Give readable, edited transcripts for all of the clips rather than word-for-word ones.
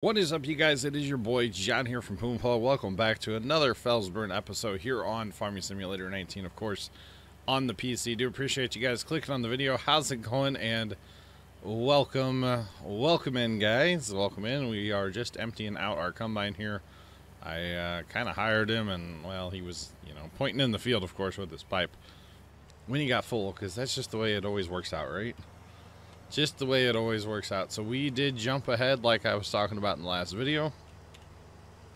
What is up, you guys? It is your boy John here from Puma. Welcome back to another FELSBRUNN episode here on Farming Simulator 19, of course, on the PC. Do appreciate you guys clicking on the video. How's it going? And welcome in, guys. Welcome in. We are just emptying out our combine here. I kind of hired him, and well, he was, pointing in the field, of course, with his pipe when he got full, because that's just the way it always works out, right? Just the way it always works out. So we did jump ahead like I was talking about in the last video.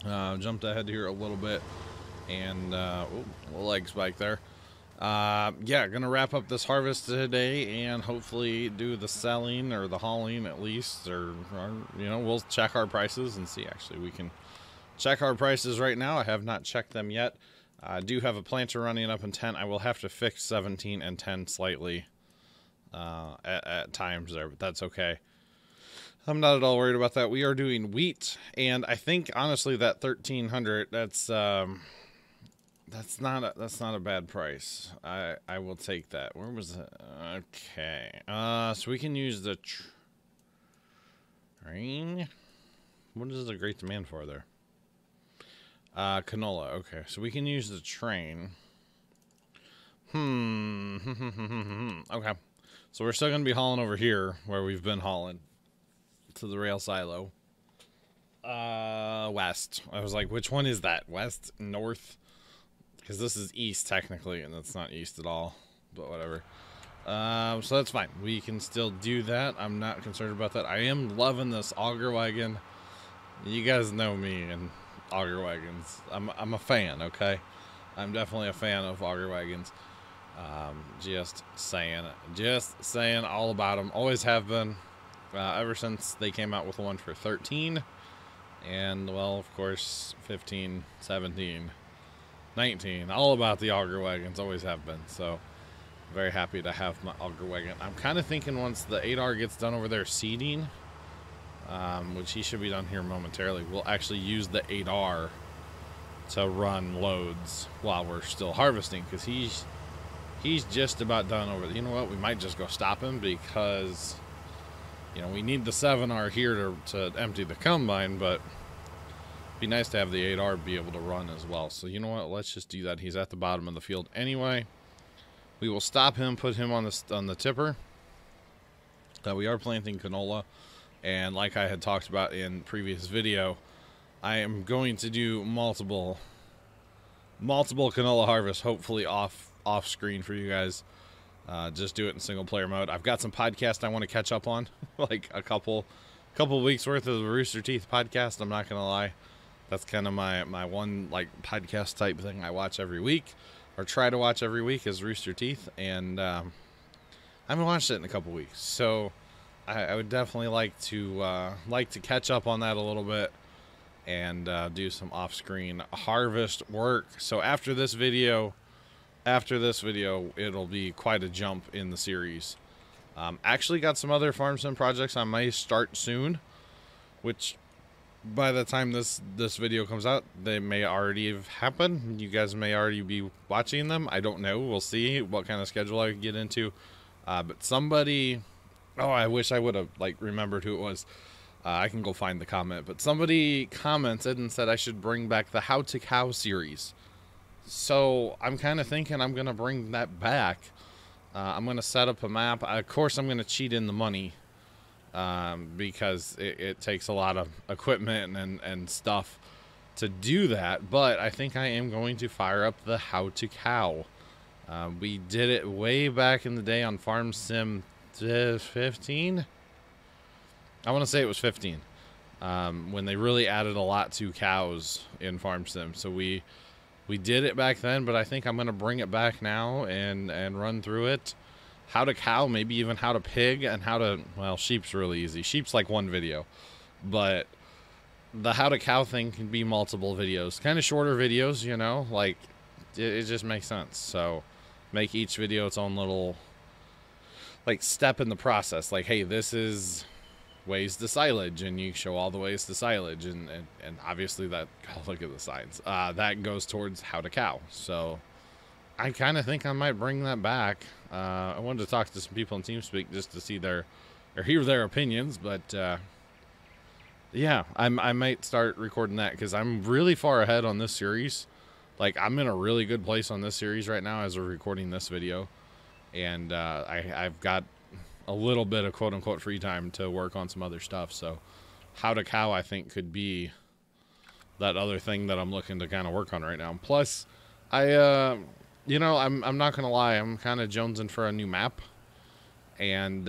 Jumped ahead here a little bit. And, leg spike there. Yeah, gonna wrap up this harvest today and hopefully do the selling or the hauling at least. Or we'll check our prices and see. Actually, we can check our prices right now. I have not checked them yet. I do have a planter running up in 10. I will have to fix 17 and 10 slightly. At times there, but that's okay. I'm not at all worried about that. We are doing wheat, and I think honestly that 1300 that's not a bad price. I will take that. Where was it? Okay. So we can use the train. What is the great demand for there? Canola. Okay, so we can use the train. Okay. So we're still going to be hauling over here where we've been hauling to the rail silo. West. I was like, which one is that? West? North? Because this is east technically, and that's not east at all. But whatever. So that's fine. We can still do that. I'm not concerned about that. I am loving this auger wagon. You guys know me and auger wagons. I'm a fan, okay? I'm definitely a fan of auger wagons. Just saying all about them. Always have been, ever since they came out with one for 13 and, well, of course 15, 17, 19, all about the auger wagons. Always have been. So very happy to have my auger wagon. I'm kind of thinking once the 8R gets done over there seeding, which he should be done here momentarily, we'll actually use the 8R to run loads while we're still harvesting, because he's just about done over there. You know what? We might just go stop him because, we need the 7R here to empty the combine, but it'd be nice to have the 8R be able to run as well. So you know what? Let's just do that. He's at the bottom of the field anyway. We will stop him, put him on the tipper. We are planting canola, and like I had talked about in previous video, I am going to do multiple canola harvests, hopefully off screen for you guys. Just do it in single player mode. I've got some podcasts I want to catch up on, like a couple weeks worth of the Rooster Teeth podcast. I'm not gonna lie, that's kind of my one like podcast type thing I watch every week, or try to watch every week, is Rooster Teeth, and I haven't watched it in a couple weeks, so I would definitely like to catch up on that a little bit and do some off-screen harvest work. So after this video, it'll be quite a jump in the series. Actually got some other farm sim projects I may start soon, which by the time this video comes out, they may already have happened. You guys may already be watching them. I don't know. We'll see what kind of schedule I can get into. But somebody, I wish I would have remembered who it was. I can go find the comment, but somebody commented and said I should bring back the How to Cow series. So I'm kind of thinking I'm going to bring that back. I'm going to set up a map. Of course, I'm going to cheat in the money because it takes a lot of equipment and stuff to do that. But I think I am going to fire up the How to Cow. We did it way back in the day on Farm Sim 15. I want to say it was 15 when they really added a lot to cows in Farm Sim. So we did it back then, but I think I'm going to bring it back now and run through it. How to cow, maybe even how to pig, and how to, well, sheep's really easy. Sheep's like one video, but the how to cow thing can be multiple videos. Kind of shorter videos, like it just makes sense. So make each video its own little step in the process. Like, hey, this is ways to silage, and you show all the ways to silage, and obviously that, look at the signs, that goes towards how to cow. So I kind of think I might bring that back. I wanted to talk to some people in TeamSpeak just to see or hear their opinions, but Yeah, I might start recording that because I'm really far ahead on this series. Like, I'm in a really good place on this series right now as we're recording this video. And I've got a little bit of quote-unquote free time to work on some other stuff. So how to cow, I think, could be that other thing that I'm looking to kind of work on right now. Plus, you know, I'm not going to lie. I'm kind of jonesing for a new map. And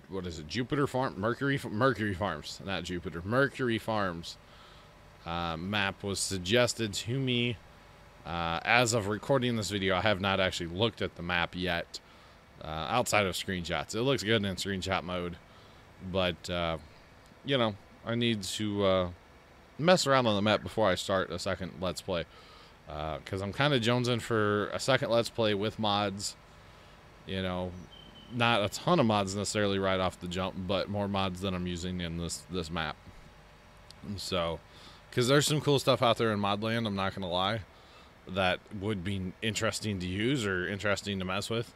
what is it? Jupiter Farm? Mercury Farms. Not Jupiter. Mercury Farms map was suggested to me. As of recording this video, I have not actually looked at the map yet. Outside of screenshots. It looks good in screenshot mode. But, you know, I need to mess around on the map before I start a second Let's Play. Because I'm kind of jonesing for a second Let's Play with mods. You know, not a ton of mods necessarily right off the jump, but more mods than I'm using in this map. And so, because there's some cool stuff out there in Modland, I'm not going to lie, that would be interesting to use or interesting to mess with.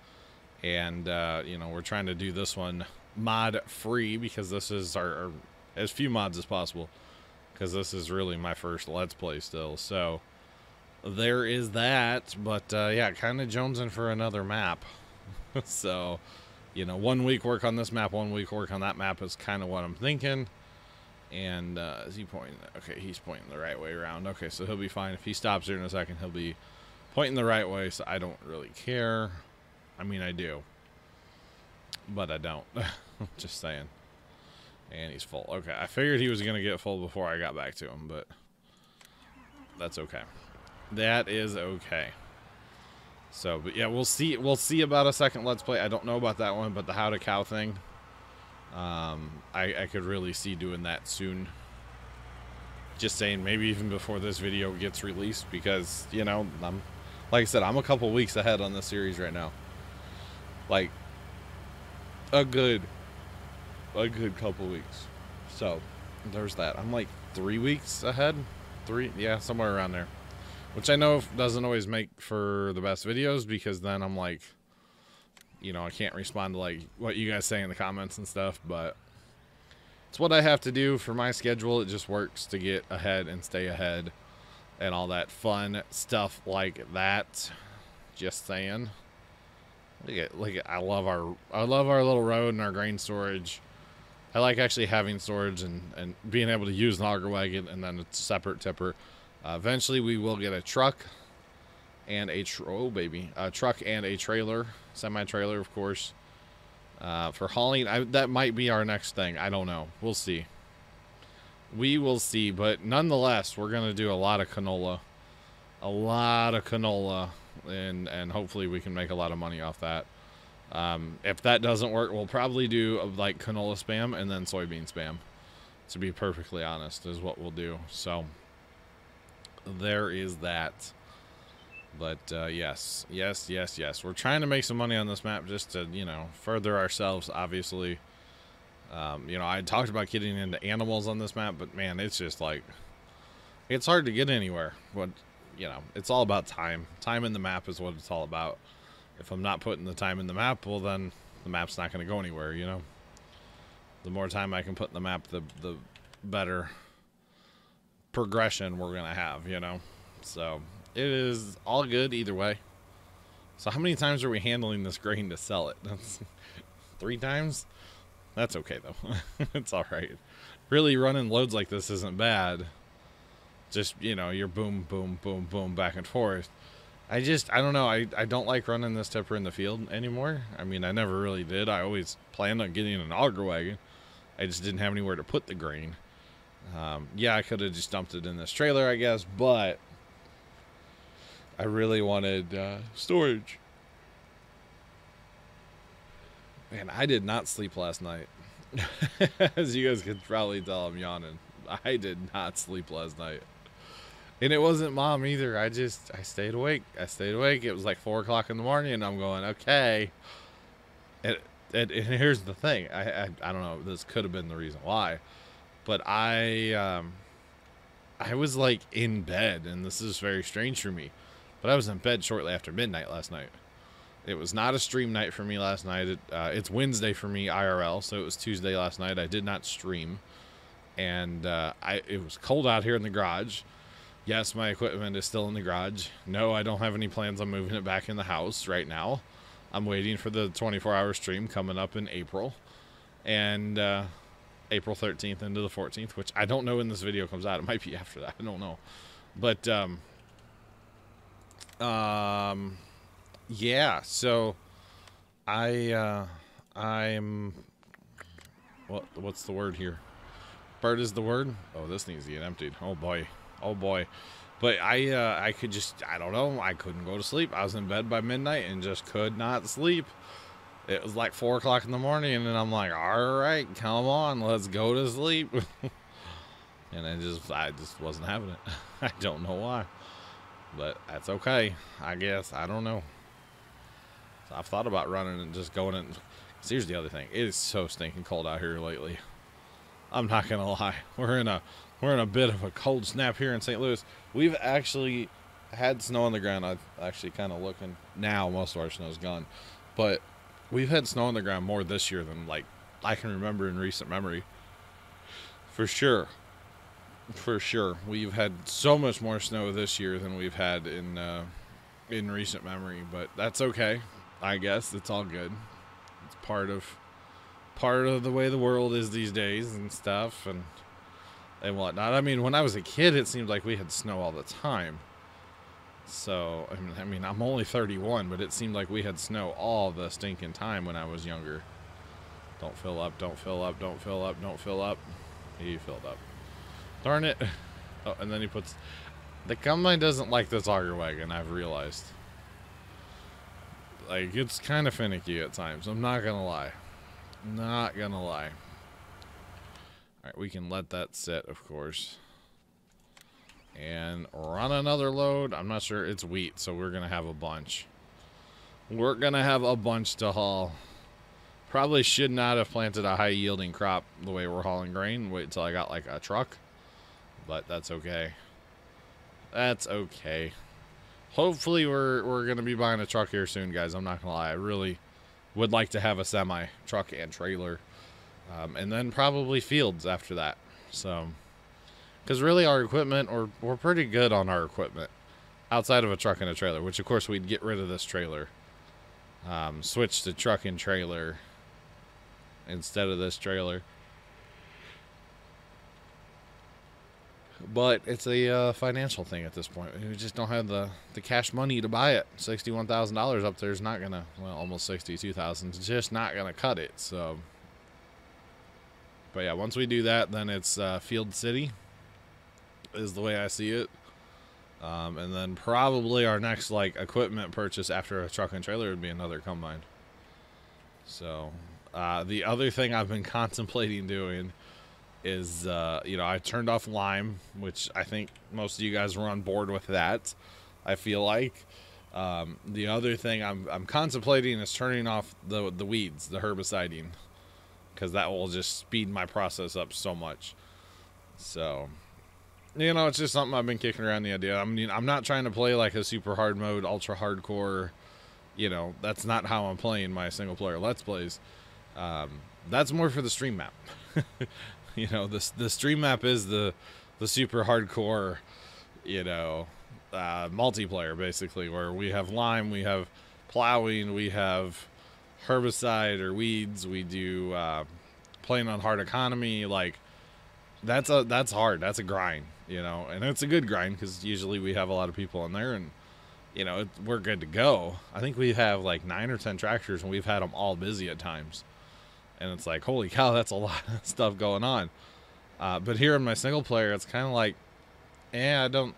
And, you know, we're trying to do this one mod free because this is our as few mods as possible. Because this is really my first Let's Play still. So, there is that. But, yeah, kind of jonesing for another map. So, you know, 1 week work on this map, 1 week work on that map is kind of what I'm thinking. And, is he pointing? Okay, he's pointing the right way around. Okay, so he'll be fine. If he stops here in a second, he'll be pointing the right way, so I don't really care. I mean, I do. But I don't. Just saying. And he's full. Okay, I figured he was going to get full before I got back to him, but that's okay. That is okay. So, but yeah, we'll see about a second Let's Play. I don't know about that one, but the how to cow thing, I could really see doing that soon. Just saying, maybe even before this video gets released, because, you know, like I said, I'm a couple weeks ahead on this series right now. Like, a good couple weeks. So, there's that. I'm like 3 weeks ahead. Yeah, somewhere around there. Which I know doesn't always make for the best videos, because then I'm like, you know, I can't respond to like what you guys say in the comments and stuff, but it's what I have to do for my schedule. It just works to get ahead and stay ahead and all that fun stuff like that. Just saying. Look at I love our little road and our grain storage. I like actually having storage and being able to use an auger wagon and then a separate tipper. Eventually, we will get a truck and a truck and a trailer, semi-trailer, of course, for hauling. That might be our next thing. I don't know. We'll see. We will see. But nonetheless, we're gonna do a lot of canola, and hopefully we can make a lot of money off that. If that doesn't work, we'll probably do like canola spam and then soybean spam. To be perfectly honest, is what we'll do. So. There is that. But yes, we're trying to make some money on this map just to, you know, further ourselves, obviously. You know, I talked about getting into animals on this map, but man, it's just like, it's hard to get anywhere. But, you know, it's all about time. Time in the map is what it's all about. If I'm not putting the time in the map, well then the map's not going to go anywhere, you know. The more time I can put in the map, the better progression we're gonna have, you know. So it is all good either way. So how many times are we handling this grain to sell it? That's 3 times. That's okay though. It's all right. Really, running loads like this isn't bad. Just, you know, you're boom boom boom boom back and forth. I don't know, I don't like running this tipper in the field anymore. I mean, I never really did. I always planned on getting an auger wagon. I just didn't have anywhere to put the grain. Yeah, I could have just dumped it in this trailer, I guess, but I really wanted storage. Man, I did not sleep last night. As you guys could probably tell, I'm yawning. I did not sleep last night. And it wasn't Mom either. I stayed awake. It was like 4 o'clock in the morning, and I'm going, okay. And here's the thing. I don't know. This could have been the reason why. But I was like in bed, and this is very strange for me, but I was in bed shortly after midnight last night. It was not a stream night for me last night. It's Wednesday for me, IRL, so it was Tuesday last night. I did not stream. And it was cold out here in the garage. Yes, my equipment is still in the garage. No, I don't have any plans on moving it back in the house right now. I'm waiting for the 24-hour stream coming up in April. And April 13th into the 14th, which I don't know when this video comes out. It might be after that. I don't know. But, yeah, so I'm, what's the word here? Bird is the word? Oh, this needs to get emptied. Oh, boy. Oh, boy. But I could just, I don't know. I couldn't go to sleep. I was in bed by midnight and just could not sleep. It was like 4 o'clock in the morning, and then I'm like, all right, come on, let's go to sleep. And I just wasn't having it. I don't know why. But that's okay, I guess. I don't know. So I've thought about running and just going in. So here's the other thing. It is so stinking cold out here lately. I'm not going to lie. We're in a bit of a cold snap here in St. Louis. We've actually had snow on the ground. I'm actually kind of looking. Now most of our snow's gone. But we've had snow on the ground more this year than, like, I can remember in recent memory. For sure. For sure. We've had so much more snow this year than we've had in recent memory. But that's okay. I guess it's all good. It's part of the way the world is these days and stuff and whatnot. I mean, when I was a kid, it seemed like we had snow all the time. So, I mean, I'm only 31, but it seemed like we had snow all the stinking time when I was younger. Don't fill up, don't fill up, don't fill up, don't fill up. He filled up. Darn it. Oh, and then he puts... The combine doesn't like this auger wagon, I've realized. Like, it's kind of finicky at times. I'm not going to lie. Not going to lie. Alright, we can let that sit, of course. And run another load. I'm not sure. It's wheat, so we're going to have a bunch. We're going to have a bunch to haul. Probably should not have planted a high-yielding crop the way we're hauling grain. Wait until I got, like, a truck. But that's okay. That's okay. Hopefully we're going to be buying a truck here soon, guys. I'm not going to lie. I really would like to have a semi, truck and trailer. And then probably fields after that. So... Because really our equipment, we're pretty good on our equipment. Outside of a truck and a trailer. Which, of course, we'd get rid of this trailer. Switch to truck and trailer. Instead of this trailer. But it's a financial thing at this point. We just don't have the cash money to buy it. $61,000 up there is not going to... Well, almost $62,000. It's just not going to cut it. So... But yeah, once we do that, then it's Field City. Is the way I see it. And then probably our next, like, equipment purchase after a truck and trailer would be another combine. So, the other thing I've been contemplating doing is, you know, I turned off Lime, which I think most of you guys were on board with that, I feel like. The other thing I'm contemplating is turning off the weeds, the herbiciding, because that will just speed my process up so much. So... You know, it's just something I've been kicking around the idea. I mean, I'm not trying to play like a super hard mode, ultra hardcore. You know, that's not how I'm playing my single player Let's Plays. That's more for the stream map. You know, the stream map is the super hardcore, you know, multiplayer basically, where we have lime, we have plowing, we have herbicide or weeds, we do playing on hard economy. Like, that's hard. That's a grind. You know, and it's a good grind because usually we have a lot of people in there and, you know, we're good to go. I think we have like 9 or 10 tractors and we've had them all busy at times. And it's like, holy cow, that's a lot of stuff going on. But here in my single player, it's kind of like, I don't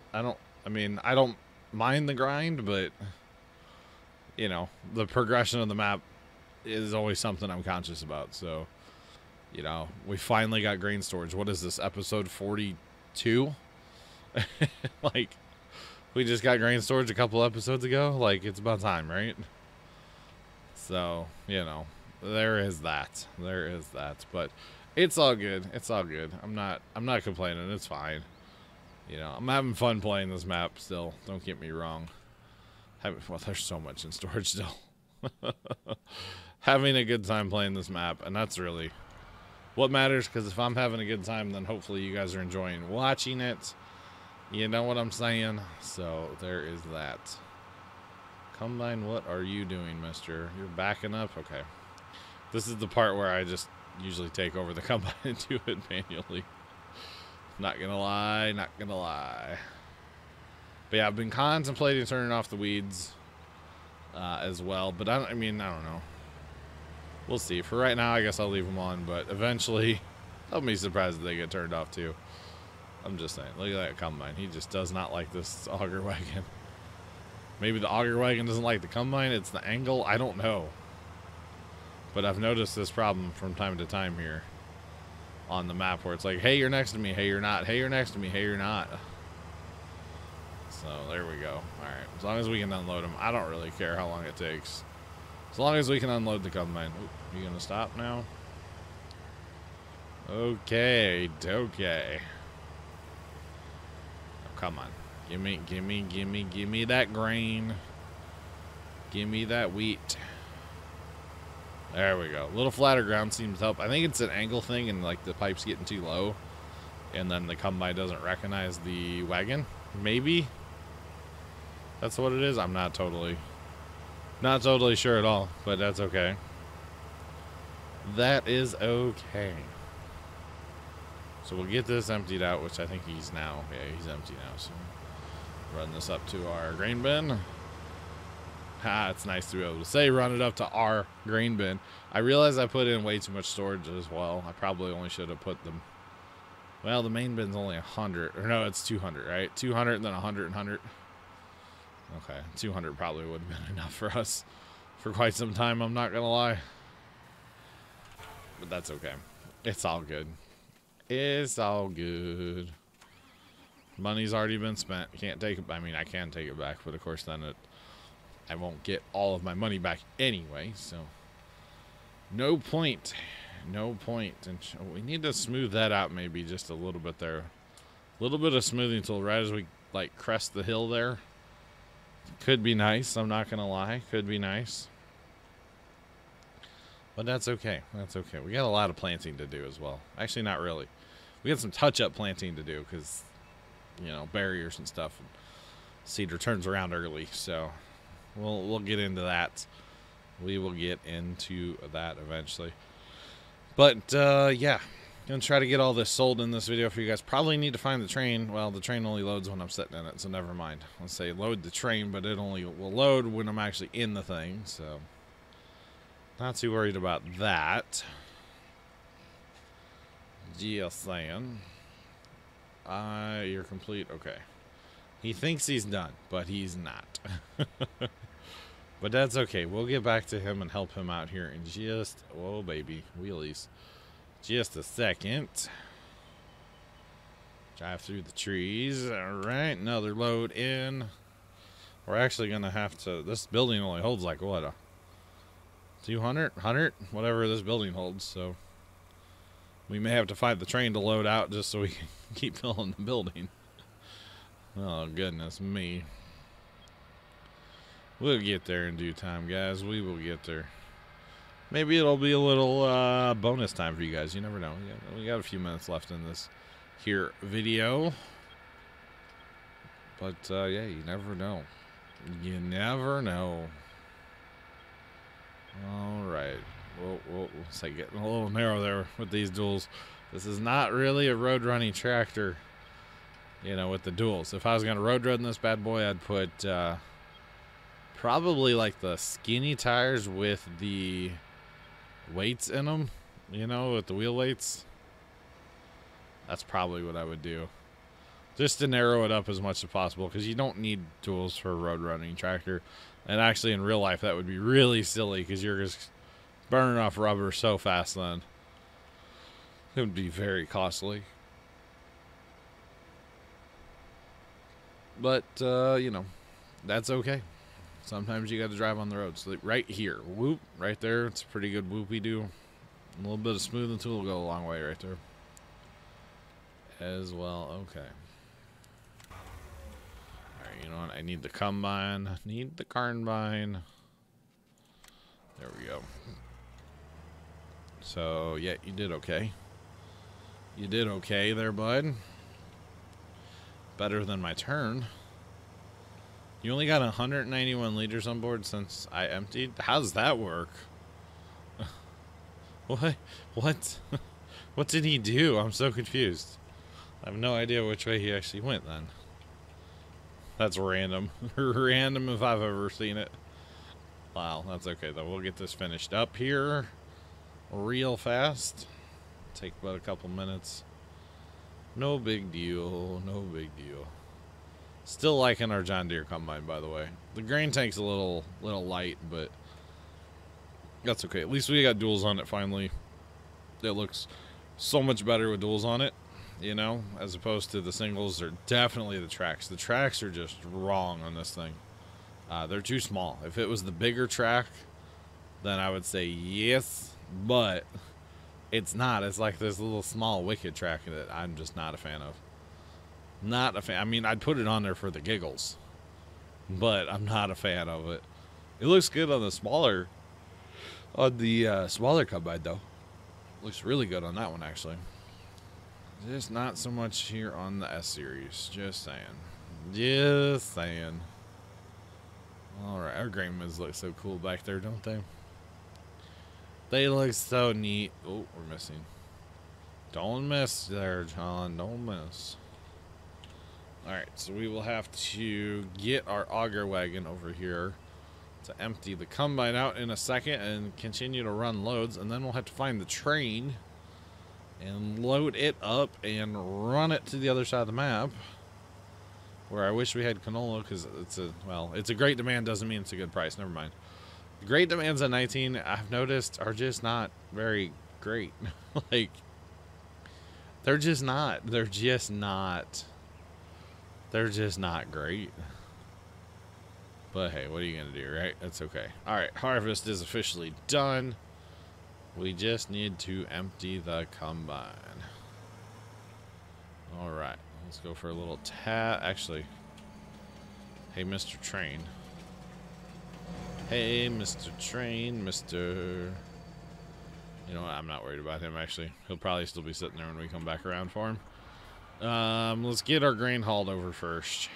mind the grind, but, you know, the progression of the map is always something I'm conscious about. So, you know, we finally got grain storage. What is this, episode 42? Like, we just got grain storage a couple episodes ago. Like, it's about time, right? So, you know, there is that. There is that. But it's all good. It's all good. I'm not complaining. It's fine. You know, I'm having fun playing this map still. Don't get me wrong. Well, there's so much in storage still. Having a good time playing this map, and that's really what matters, because if I'm having a good time, then hopefully you guys are enjoying watching it. You know what I'm saying? So there is that. Combine, what are you doing, mister? You're backing up? Okay. This is the part where I just usually take over the combine and do it manually. Not gonna lie, not gonna lie. But yeah, I've been contemplating turning off the weeds as well. But I mean, I don't know. We'll see. For right now, I guess I'll leave them on. But eventually, I'll be surprised if they get turned off too. I'm just saying. Look at that combine. He just does not like this auger wagon. Maybe the auger wagon doesn't like the combine. It's the angle. I don't know. But I've noticed this problem from time to time here on the map where it's like, hey, you're next to me. Hey, you're not. Hey, you're next to me. Hey, you're not. So there we go. All right. As long as we can unload them. I don't really care how long it takes. As long as we can unload the combine. Oop, you going to stop now? Okay. Okay. Oh, come on. Give me that grain. Give me that wheat. There we go. A little flatter ground seems to help. I think it's an angle thing and like the pipe's getting too low. And then the combine doesn't recognize the wagon. Maybe. That's what it is. I'm not totally sure at all. But that's okay. That is okay. So we'll get this emptied out, which I think he's now. Yeah, he's empty now. So run this up to our grain bin. Ha, it's nice to be able to say run it up to our grain bin. I realize I put in way too much storage as well. I probably only should have put them. Well, the main bin's only 100. Or no, it's 200, right? 200 and then 100 and 100. Okay, 200 probably would have been enough for us for quite some time, I'm not going to lie. But that's okay. It's all good. It's all good. Money's already been spent. Can't take it. I mean, I can take it back, but of course then I won't get all of my money back anyway, so no point. No point. And we need to smooth that out maybe just a little bit there. A little bit of smoothing tool right as we like crest the hill there. Could be nice, I'm not gonna lie. Could be nice. But that's okay. That's okay. We got a lot of planting to do as well. Actually, not really. We got some touch-up planting to do because, you know, barriers and stuff. Cedar turns around early, so we'll get into that. We will get into that eventually. But yeah, gonna try to get all this sold in this video for you guys. Probably need to find the train. Well, the train only loads when I'm sitting in it, so never mind. Let's say load the train, but it only will load when I'm actually in the thing. So not too worried about that. Just saying. You're complete. Okay. He thinks he's done, but he's not. But that's okay. We'll get back to him and help him out here in just... Whoa, baby. Wheelies. Just a second. Drive through the trees. All right. Another load in. We're actually going to have to... This building only holds like, what, a 200? 100? Whatever this building holds, so... We may have to find the train to load out just so we can keep filling the building. Oh, goodness me. We'll get there in due time, guys. We will get there. Maybe it'll be a little bonus time for you guys. You never know. We got a few minutes left in this here video. But, yeah, you never know. You never know. All right. We'll say getting a little narrow there with these duals. This is not really a road running tractor, you know, with the duals. If I was going to road run this bad boy, I'd put probably like the skinny tires with the weights in them, you know, with the wheel weights. That's probably what I would do. Just to narrow it up as much as possible, because you don't need tools for a road running tractor. And actually in real life that would be really silly, because you're just burning off rubber so fast then. It would be very costly. But, you know, that's okay. Sometimes you got to drive on the road. So right here, whoop, right there. It's a pretty good whoopie-doo. A little bit of smoothing tool will go a long way right there. As well, okay. Alright, you know what? I need the combine. I need the carnbine. There we go. So, yeah, you did okay. You did okay there, bud. Better than my turn. You only got 191 liters on board since I emptied? How does that work? What? What? What did he do? I'm so confused. I have no idea which way he actually went then. That's random. Random if I've ever seen it. Wow, that's okay though. We'll get this finished up here real fast. Take about a couple minutes. No big deal. No big deal. Still liking our John Deere combine, by the way. The grain tank's a little light, but that's okay. At least we got duals on it finally. It looks so much better with duals on it, you know, as opposed to the singles. Or definitely the tracks. The tracks are just wrong on this thing. They're too small. If it was the bigger track, then I would say yes, but it's not. It's like this little small wicked track that I'm just not a fan of. Not a fan. I mean, I'd put it on there for the giggles, but I'm not a fan of it. It looks good on the smaller combine though. Looks really good on that one actually. Just not so much here on the S series. Just saying. Just saying. All right, our grain bins look so cool back there, don't they? They look so neat. Oh, we're missing. Don't miss there, John. Don't miss. Alright, so we will have to get our auger wagon over here to empty the combine out in a second and continue to run loads, and then we'll have to find the train and load it up and run it to the other side of the map, where I wish we had canola, because it's a great demand, doesn't mean it's a good price. Never mind. The great demands at 19, I've noticed, are just not very great. Like, they're just not. They're just not great. But hey, what are you going to do, right? That's okay. Alright, harvest is officially done. We just need to empty the combine. Alright, let's go for a little Actually, hey, Mr. Train. Hey, Mr. Train, Mr. You know what? I'm not worried about him, actually. He'll probably still be sitting there when we come back around for him. Let's get our grain hauled over first.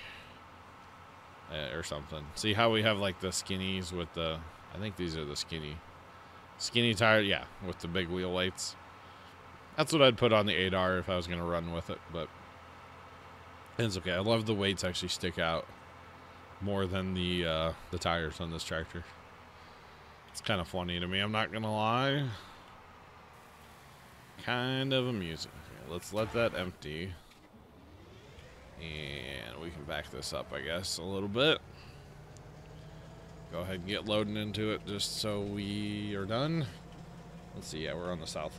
Or something. See how we have like the skinnies with the... I think these are the skinny tire, yeah, with the big wheel weights. That's what I'd put on the 8R if I was going to run with it, but it's okay. I love the weights actually stick out more than the tires on this tractor. It's kind of funny to me, I'm not going to lie. Kind of amusing. Okay, let's let that empty. And we can back this up, I guess, a little bit. Go ahead and get loading into it just so we are done. Let's see, yeah, we're on the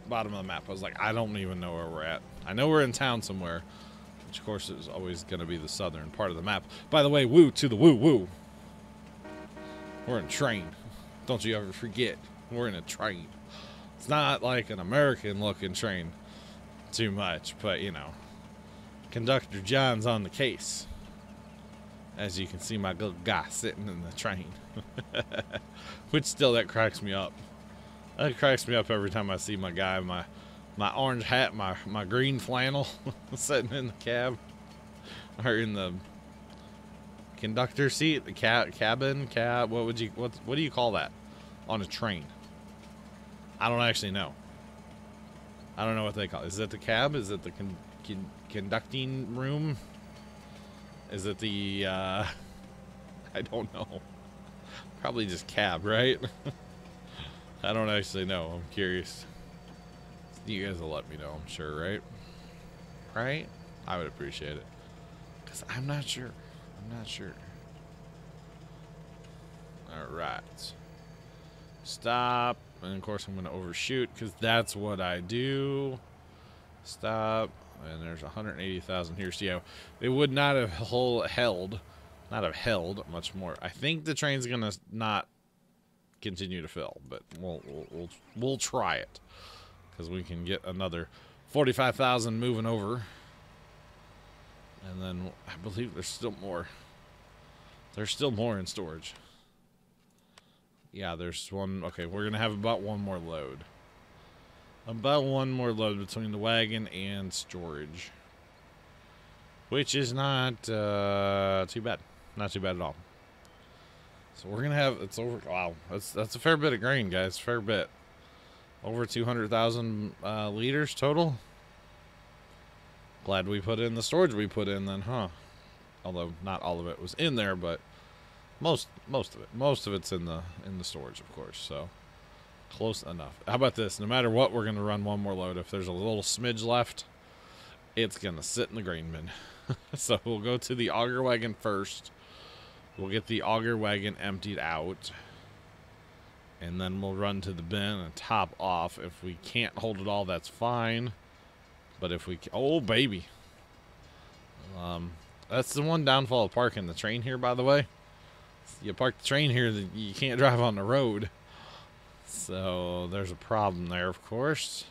bottom of the map. I was like, I don't even know where we're at. I know we're in town somewhere, which of course is always going to be the southern part of the map. By the way, woo to the woo. We're in a train. Don't you ever forget, we're in a train. It's not like an American looking train too much, but you know. Conductor John's on the case. As you can see, my little guy sitting in the train. Which still, that cracks me up. That cracks me up every time I see my guy, my orange hat, my green flannel sitting in the cab. Or in the conductor seat, the cabin, what do you call that? On a train. I don't actually know. I don't know what they call it. Is it the cab? Is it the conducting room? Is it the I don't know. Probably just cab, right? I don't actually know. I'm curious. You guys will let me know, I'm sure, right? Right? I would appreciate it. Because I'm not sure. Alright. Stop. And of course I'm going to overshoot because that's what I do. Stop. And there's 180,000 here. So yeah, it would not have held much more. I think the train's going to not continue to fill, but we'll try it because we can get another 45,000 moving over. And then I believe there's still more. There's still more in storage. Yeah, there's one. Okay, we're going to have about one more load. About one more load between the wagon and storage. Which is not too bad. Not too bad at all. So we're going to have, it's over, wow, that's a fair bit of grain, guys, fair bit. Over 200,000 liters total. Glad we put in the storage we put in then, huh? Although not all of it was in there, but most of it's in the storage, of course. So close enough. How about this? No matter what, we're going to run one more load. If there's a little smidge left, it's going to sit in the grain bin. So we'll go to the auger wagon first. We'll get the auger wagon emptied out. And then we'll run to the bin and top off. If we can't hold it all, that's fine. But if we... Oh, baby. That's the one downfall of parking the train here, by the way. You park the train here, you can't drive on the road. So there's a problem there, of course.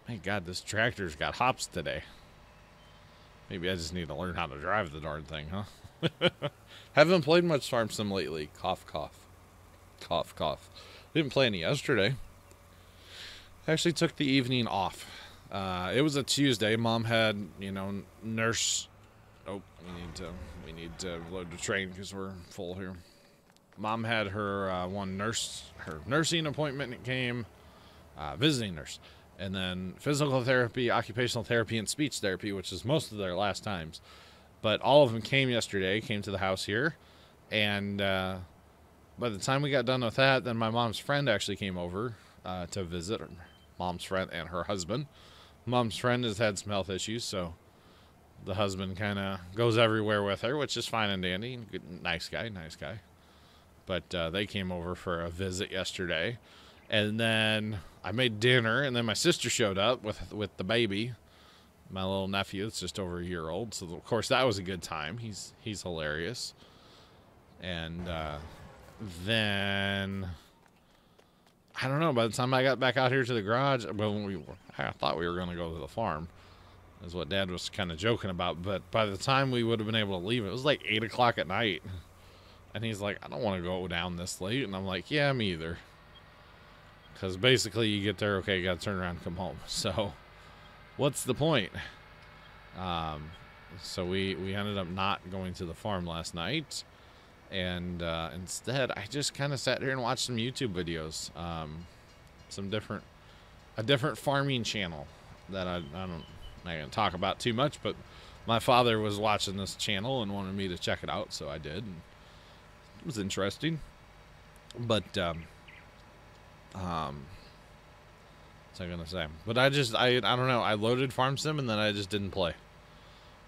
Thank God this tractor's got hops today. Maybe I just need to learn how to drive the darn thing, huh? Haven't played much Farm Sim lately. Cough, cough. Cough, cough. Didn't play any yesterday. Actually took the evening off. It was a Tuesday. Mom had, you know, nurse... Oh, we need to load the train because we're full here. Mom had her her nursing appointment. It came, visiting nurse, and then physical therapy, occupational therapy, and speech therapy, which is most of their last times. But all of them came yesterday, came to the house here, and by the time we got done with that, then my mom's friend actually came over to visit. Mom's friend and her husband. Mom's friend has had some health issues, so the husband kind of goes everywhere with her, which is fine and dandy. Good, nice guy. But they came over for a visit yesterday. And then I made dinner, and then my sister showed up with the baby. My little nephew, it's just over a year old. So, of course, that was a good time. He's hilarious. And then... I don't know. By the time I got back out here to the garage, well, I thought we were going to go to the farm. Is what Dad was kind of joking about. But by the time we would have been able to leave, it was like 8 o'clock at night. And he's like, I don't want to go down this late. And I'm like, yeah, me either. Because basically you get there, okay, you got to turn around and come home. So what's the point? So we ended up not going to the farm last night. And instead, I just kind of sat here and watched some YouTube videos. A different farming channel that I'm not going to talk about too much, but my father was watching this channel and wanted me to check it out, so I did. And it was interesting. But, what's I going to say? But I don't know. I loaded Farm Sim and then I just didn't play.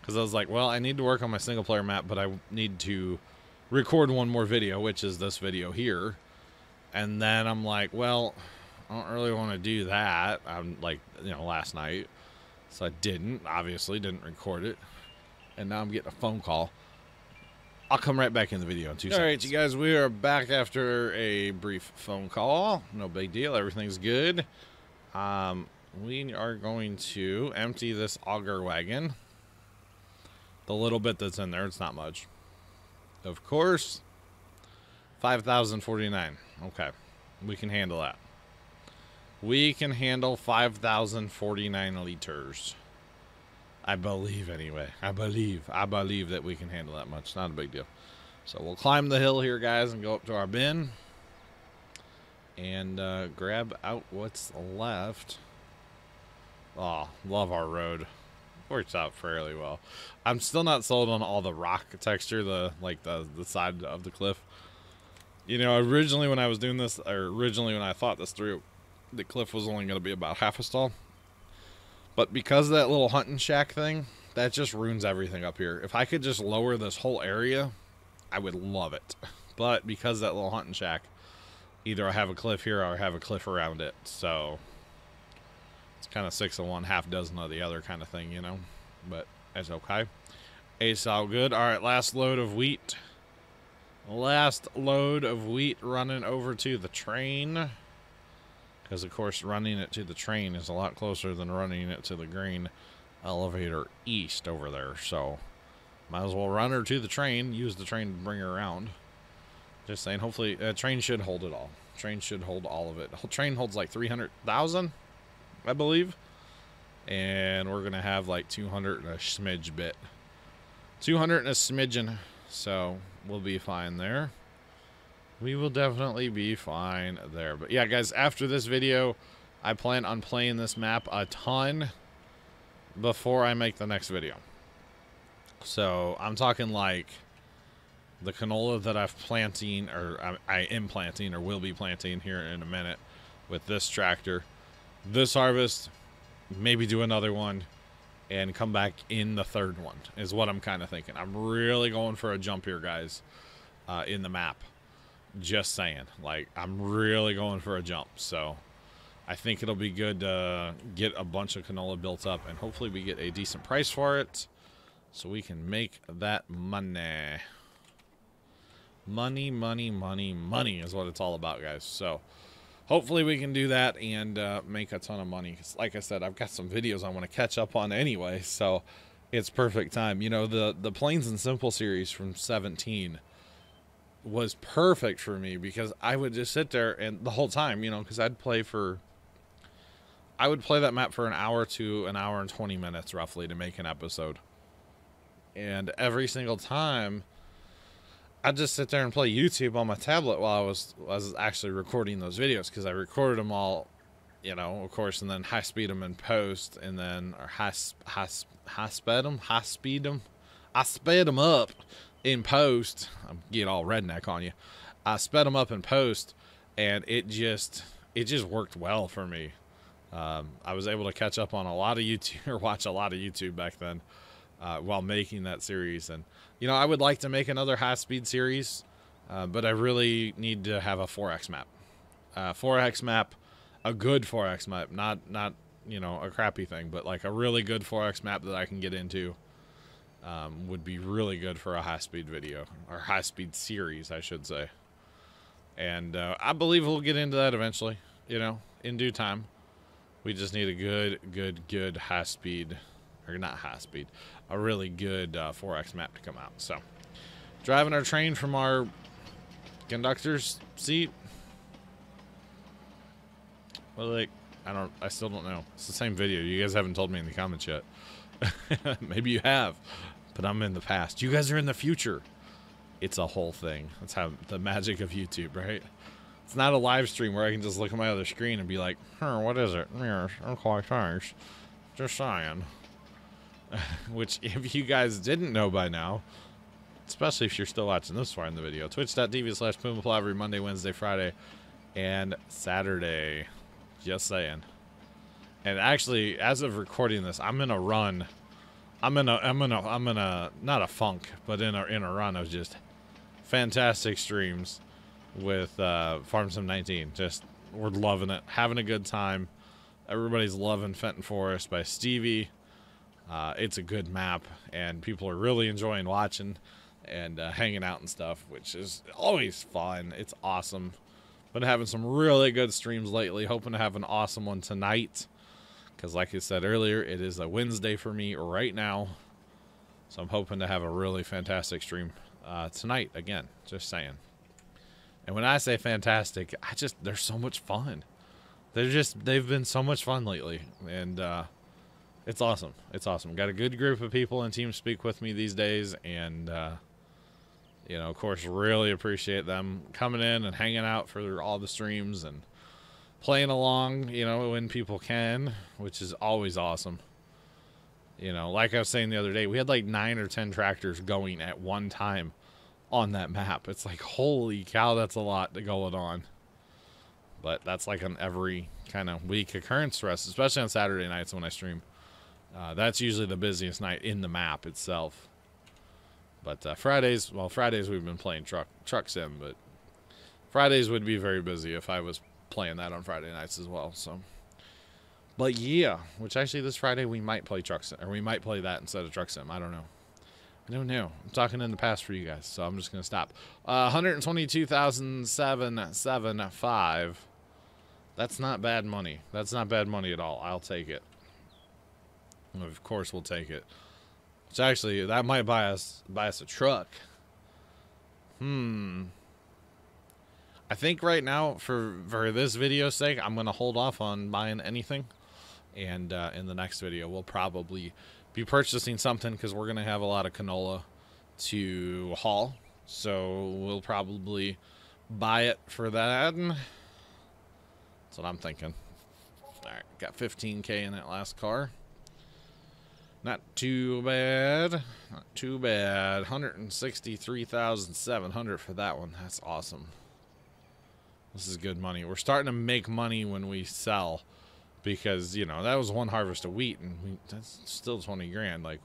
Because I was like, well, I need to work on my single player map, but I need to record one more video, which is this video here. And then I'm like, well, I don't really want to do that. I'm like, last night. So I obviously didn't record it. And now I'm getting a phone call. I'll come right back in the video in 2 seconds. All right, you guys, we are back after a brief phone call. No big deal. Everything's good. We are going to empty this auger wagon. The little bit that's in there, it's not much. Of course, 5,049. Okay, we can handle that. We can handle 5,049 liters. I believe, anyway. I believe that we can handle that much. Not a big deal. So we'll climb the hill here, guys, and go up to our bin. And grab out what's left. Oh, love our road. Works out fairly well. I'm still not sold on all the rock texture, the side of the cliff. Originally when I was doing this, or originally when I thought this through, the cliff was only going to be about half a stall. But because of that little hunting shack thing, that just ruins everything up here. If I could just lower this whole area, I would love it. But because of that little hunting shack, either I have a cliff here or I have a cliff around it. So it's kind of 6 of one, half dozen of the other kind of thing, But that's okay. It's all good. All right, last load of wheat. Last load of wheat running over to the train. Because, of course, running it to the train is a lot closer than running it to the grain elevator east over there. So, might as well run her to the train, use the train to bring her around. Just saying, hopefully, train should hold it all. Train should hold all of it. The whole train holds like 300,000. I believe. And we're going to have like 200 and a smidge bit. 200 and a smidgen. So we'll be fine there. We will definitely be fine there. But yeah, guys, after this video, I plan on playing this map a ton before I make the next video. So I'm talking like the canola that I've planting, or I am planting, or will be planting here in a minute with this tractor. This harvest, maybe do another one, and come back in the third one is what I'm kind of thinking. I'm really going for a jump here, guys, in the map. Just saying, like, I'm really going for a jump. So I think it'll be good to get a bunch of canola built up, and hopefully we get a decent price for it so we can make that money. Money, money, money, money is what it's all about, guys. So hopefully we can do that and make a ton of money. 'Cause like I said, I've got some videos I want to catch up on anyway, so it's perfect time. You know, the Plains and Simple series from 17 was perfect for me because I would just sit there and the whole time, you know, because I would play that map for an hour to an hour and 20 minutes roughly to make an episode. And every single time I'd just sit there and play YouTube on my tablet while I was actually recording those videos, because I recorded them all, you know, of course, and then high speed them in post, and then I sped them up in post. I'm getting all redneck on you. I sped them up in post, and it just worked well for me. I was able to catch up on a lot of YouTube, or watch a lot of YouTube back then, while making that series. And you know, I would like to make another high-speed series, but I really need to have a 4X map. 4X map, a good 4X map, not you know, a crappy thing, but like a really good 4X map that I can get into would be really good for a high-speed video, or high-speed series, I should say. And I believe we'll get into that eventually, you know, in due time. We just need a good high-speed, or not high-speed, a really good 4X map to come out. So, driving our train from our conductor's seat. Well, like, I still don't know. It's the same video. You guys haven't told me in the comments yet. Maybe you have, but I'm in the past. You guys are in the future. It's a whole thing. That's how the magic of YouTube, right? It's not a live stream where I can just look at my other screen and be like, what is it? Yes, okay, thanks. Just saying. Which, if you guys didn't know by now, especially if you're still watching this far in the video, twitch.tv/PumaPlow every Monday, Wednesday, Friday, and Saturday. Just saying. And actually, as of recording this, I'm in a run. I'm in a not a funk, but in a run of just fantastic streams with Farm Sim 19. Just, we're loving it, having a good time. Everybody's loving Fenton Forest by Stevie. It's a good map, and people are really enjoying watching and hanging out and stuff, which is always fun. It's awesome. Been having some really good streams lately. Hoping to have an awesome one tonight, because like I said earlier, it is a Wednesday for me right now. So I'm hoping to have a really fantastic stream tonight again. Just saying. And when I say fantastic, they're so much fun. They've been so much fun lately, and it's awesome. It's awesome. Got a good group of people in TeamSpeak with me these days, and you know, of course, really appreciate them coming in and hanging out for all the streams and playing along, you know, when people can, which is always awesome. You know, like I was saying the other day, we had like 9 or 10 tractors going at one time on that map. It's like, holy cow, that's a lot to going on. But that's like an every kind of week occurrence for us, especially on Saturday nights when I stream. That's usually the busiest night in the map itself. But Fridays we've been playing truck sim, but Fridays would be very busy if I was playing that on Friday nights as well. So, but yeah, which actually this Friday we might play truck sim, or we might play that instead of truck sim. I don't know. I'm talking in the past for you guys, so I'm just gonna stop. 122,775. That's not bad money. That's not bad money at all. I'll take it. Of course, we'll take it. Which actually, that might buy us a truck. I think right now, for this video's sake, I'm gonna hold off on buying anything And in the next video, we'll probably be purchasing something because we're going to have a lot of canola to haul. So we'll probably buy it for that. That's what I'm thinking. Alright, got 15K in that last car. Not too bad. Not too bad. 163,700 for that one. That's awesome. This is good money. We're starting to make money when we sell. Because, you know, that was one harvest of wheat. And that's still 20 grand. Like,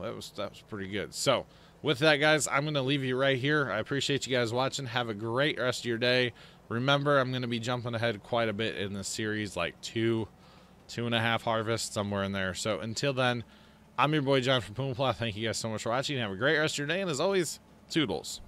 that was pretty good. So, with that, guys, I'm going to leave you right here. I appreciate you guys watching. Have a great rest of your day. Remember, I'm going to be jumping ahead quite a bit in this series, like 2.5 harvests, somewhere in there. So until then, I'm your boy John from Puma Plow. Thank you guys so much for watching. Have a great rest of your day, and as always, toodles.